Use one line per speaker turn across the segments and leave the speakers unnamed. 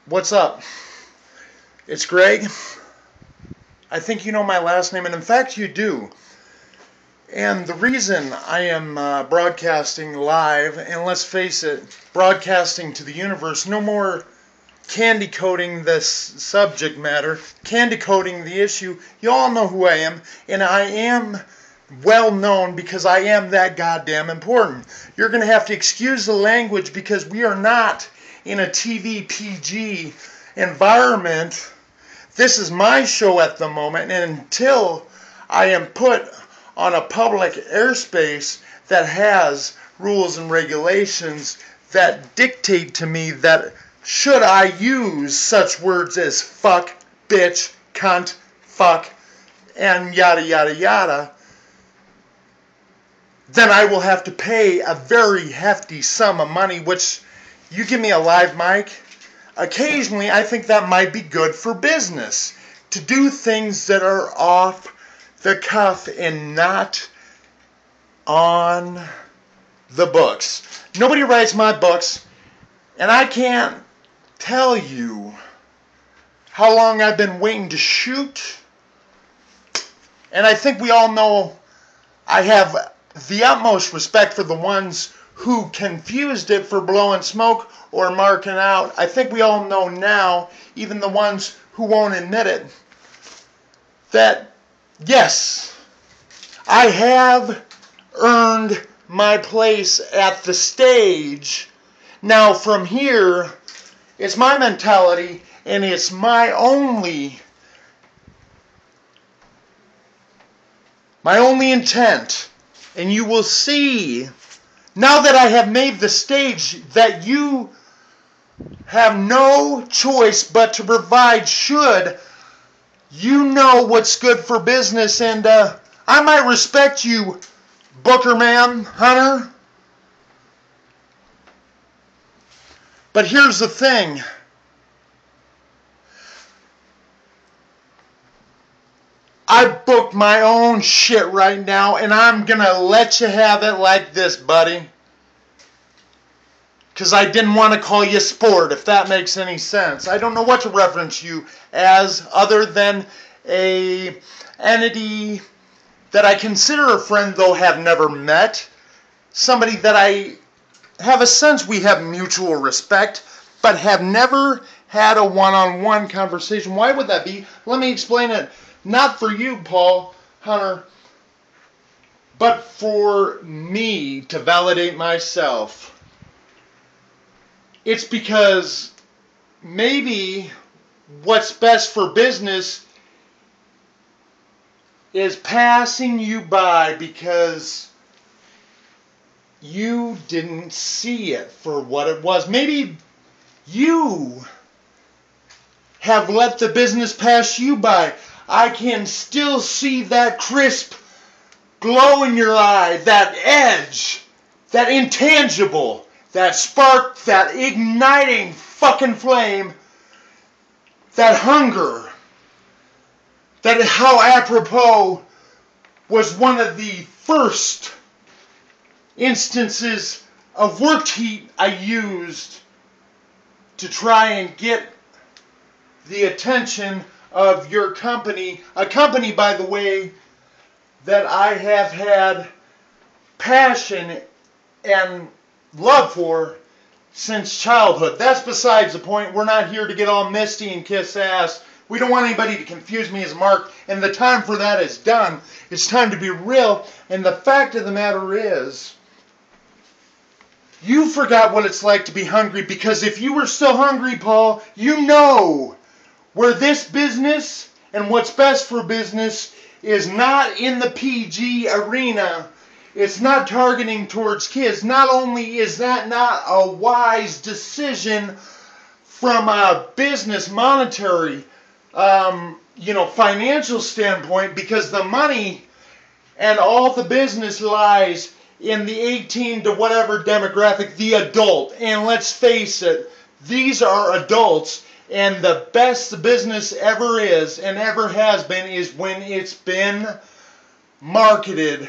What's up? It's Greg. I think you know my last name, and in fact you do. And the reason I am broadcasting live, and let's face it, broadcasting to the universe, no more candy coating this subject matter, candy coating the issue. You all know who I am, and I am well known because I am that goddamn important. You're going to have to excuse the language because we are not in a TV PG environment. This is my show at the moment, and until I am put on a public airspace that has rules and regulations that dictate to me that should I use such words as fuck, bitch, cunt, fuck, and yada yada yada, then I will have to pay a very hefty sum of money, which you give me a live mic. Occasionally, I think that might be good for business, to do things that are off the cuff and not on the books. Nobody writes my books, and I can't tell you how long I've been waiting to shoot. And I think we all know I have the utmost respect for the ones who confused it for blowing smoke or marking out. I think we all know now, even the ones who won't admit it, that yes, I have earned my place at the stage. Now from here, it's my mentality and it's my only intent. And you will see, now that I have made the stage, that you have no choice but to provide should you know what's good for business. And I might respect you, Booker Man, Hunter. But here's the thing. I booked my own shit right now, and I'm gonna let you have it like this, buddy. Because I didn't want to call you sport, if that makes any sense. I don't know what to reference you as, other than a entity that I consider a friend, though have never met. Somebody that I have a sense we have mutual respect, but have never had a one-on-one conversation. Why would that be? Let me explain it. Not for you, Paul, Hunter, but for me to validate myself. It's because maybe what's best for business is passing you by because you didn't see it for what it was. Maybe you have let the business pass you by. I can still see that crisp glow in your eye, that edge, that intangible, that spark, that igniting fucking flame, that hunger, that how apropos was one of the first instances of worked heat I used to try and get the attention of your company, a company, by the way, that I have had passion and love for since childhood. That's besides the point. We're not here to get all misty and kiss ass. We don't want anybody to confuse me as Mark, and the time for that is done. It's time to be real, and the fact of the matter is, you forgot what it's like to be hungry, because if you were still hungry, Paul, you know where this business and what's best for business is not in the PG arena. It's not targeting towards kids. Not only is that not a wise decision from a business monetary, financial standpoint, because the money and all the business lies in the 18 to whatever demographic, the adult. And let's face it, these are adults. And the best the business ever is and ever has been is when it's been marketed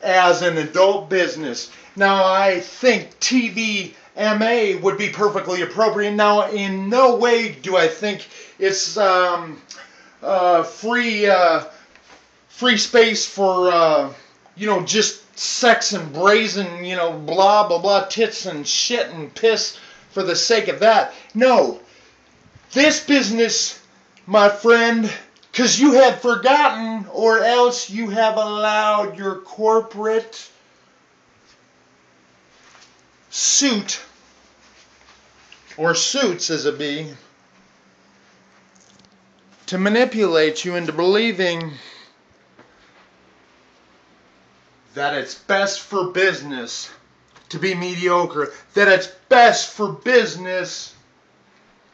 as an adult business. Now, I think TV MA would be perfectly appropriate. Now, in no way do I think it's free space for just sex and brazen, blah blah blah, tits and shit and piss for the sake of that. No, this business, my friend, because you have forgotten, or else you have allowed your corporate suit, or suits as it be, to manipulate you into believing that it's best for business to be mediocre, that it's best for business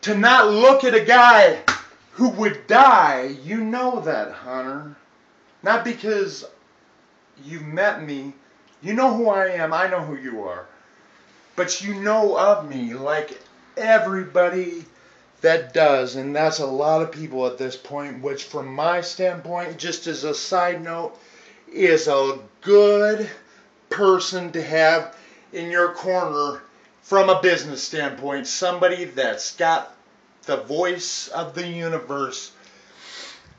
to not look at a guy who would die. You know that, Hunter. Not because you've met me. You know who I am. I know who you are. But you know of me like everybody that does. And that's a lot of people at this point, which from my standpoint, just as a side note, is a good person to have in your corner from a business standpoint. Somebody that's got the voice of the universe.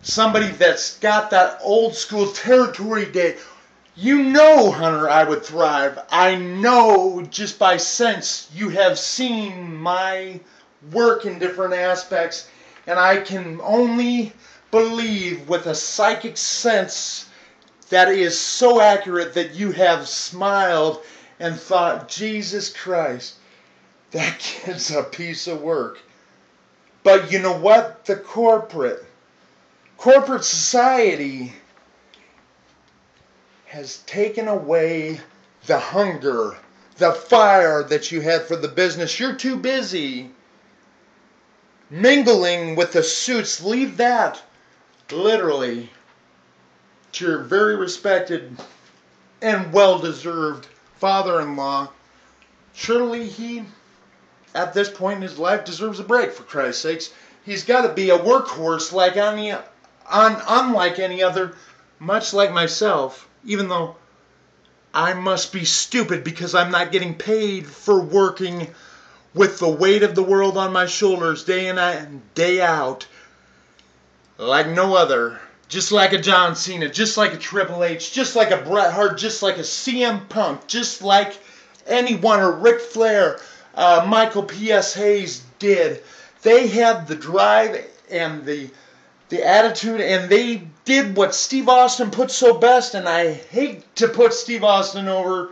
Somebody that's got that old school territory day. You know, Hunter, I would thrive. I know just by sense you have seen my work in different aspects, and I can only believe with a psychic sense that is so accurate that you have smiled and thought, Jesus Christ, that kid's a piece of work. But you know what? The corporate society has taken away the hunger, the fire that you had for the business. You're too busy mingling with the suits. Leave that literally to your very respected and well-deserved father-in-law. Surely he, at this point in his life, deserves a break, for Christ's sakes. He's got to be a workhorse unlike any other, much like myself, even though I must be stupid because I'm not getting paid for working with the weight of the world on my shoulders day in and day out like no other. Just like a John Cena, just like a Triple H, just like a Bret Hart, just like a CM Punk, just like anyone, or Ric Flair, Michael P.S. Hayes did. They had the drive and the attitude, and they did what Steve Austin put so best, and I hate to put Steve Austin over.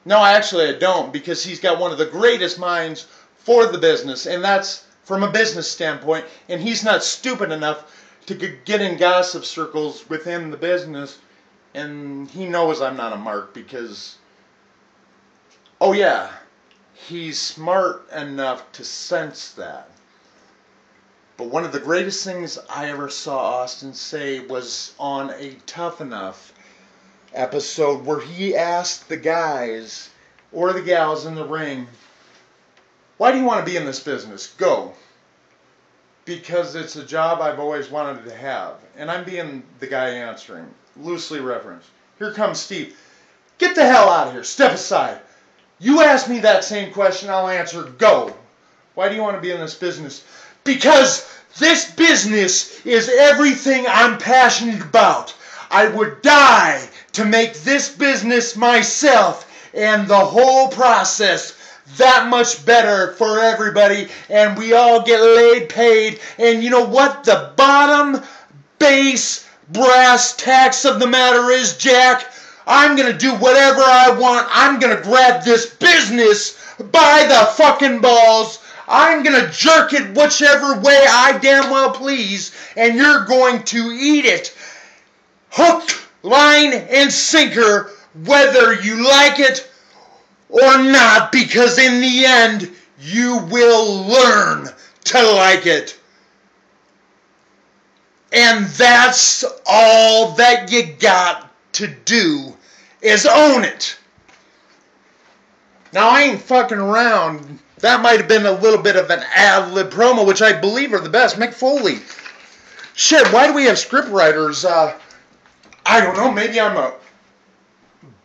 No, actually I don't, because he's got one of the greatest minds for the business, and that's from a business standpoint, and he's not stupid enough to get in gossip circles within the business, and he knows I'm not a mark because, oh yeah, he's smart enough to sense that. But one of the greatest things I ever saw Austin say was on a Tough Enough episode where he asked the guys or the gals in the ring, why do you want to be in this business? Go. Because it's a job I've always wanted to have. And I'm being the guy answering. Loosely referenced. Here comes Steve. Get the hell out of here. Step aside. You ask me that same question, I'll answer. Go. Why do you want to be in this business? Because this business is everything I'm passionate about. I would die to make this business myself and the whole process that much better for everybody, and we all get laid, paid, and you know what the bottom base brass tacks of the matter is, Jack? I'm gonna do whatever I want. I'm gonna grab this business by the fucking balls. I'm gonna jerk it whichever way I damn well please, and you're going to eat it. Hook, line, and sinker, whether you like it or not, because in the end, you will learn to like it. And that's all that you got to do, is own it. Now, I ain't fucking around. That might have been a little bit of an ad-lib promo, which I believe are the best. Mick Foley. Shit, why do we have script writers? I don't know, maybe I'm a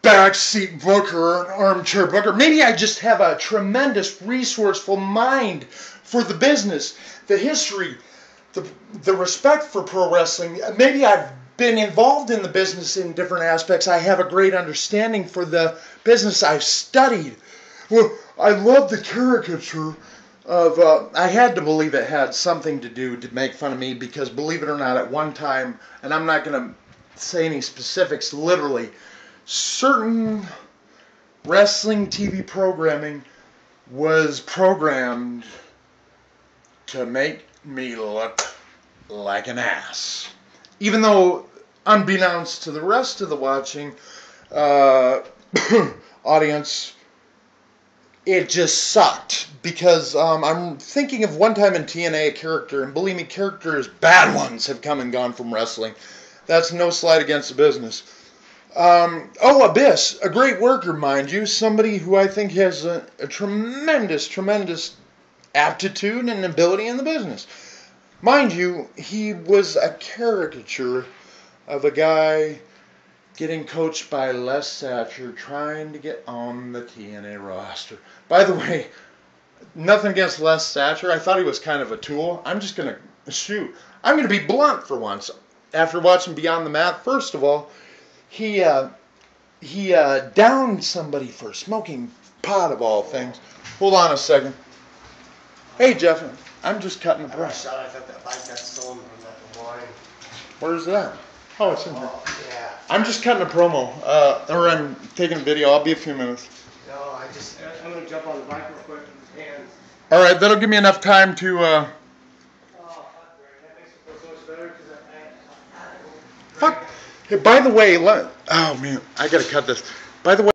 backseat booker or an armchair booker. Maybe I just have a tremendous resourceful mind for the business, the history, the respect for pro wrestling. Maybe I've been involved in the business in different aspects. I have a great understanding for the business. I've studied. Well, I love the caricature of, I had to believe it had something to do to make fun of me, because believe it or not, at one time, and I'm not going to say any specifics, literally, certain wrestling TV programming was programmed to make me look like an ass. Even though, unbeknownst to the rest of the watching audience, it just sucked. Because I'm thinking of one time in TNA, a character, and believe me, characters, bad ones, have come and gone from wrestling. That's no slight against the business. Abyss, a great worker, mind you, somebody who I think has a tremendous, tremendous aptitude and ability in the business. Mind you, he was a caricature of a guy getting coached by Les Thatcher trying to get on the TNA roster. By the way, nothing against Les Thatcher. I thought he was kind of a tool. I'm just going to I'm going to be blunt for once. After watching Beyond the Mat, first of all, he downed somebody for smoking pot of all things. Hold on a second. Hey, Jeff, I'm just cutting the press.
I thought that bike got stolen from that wine.
Where's that? Oh, it's in here.
Yeah.
I'm just cutting a promo, or I'm taking a video. I'll be a few minutes.
No, I'm going to jump on the bike real quick with his hands.
All right, that'll give me enough time to,
Oh, fuck, Greg. That makes me feel so much better because
Fuck. Hey, by the way, oh man, I gotta cut this. By the way.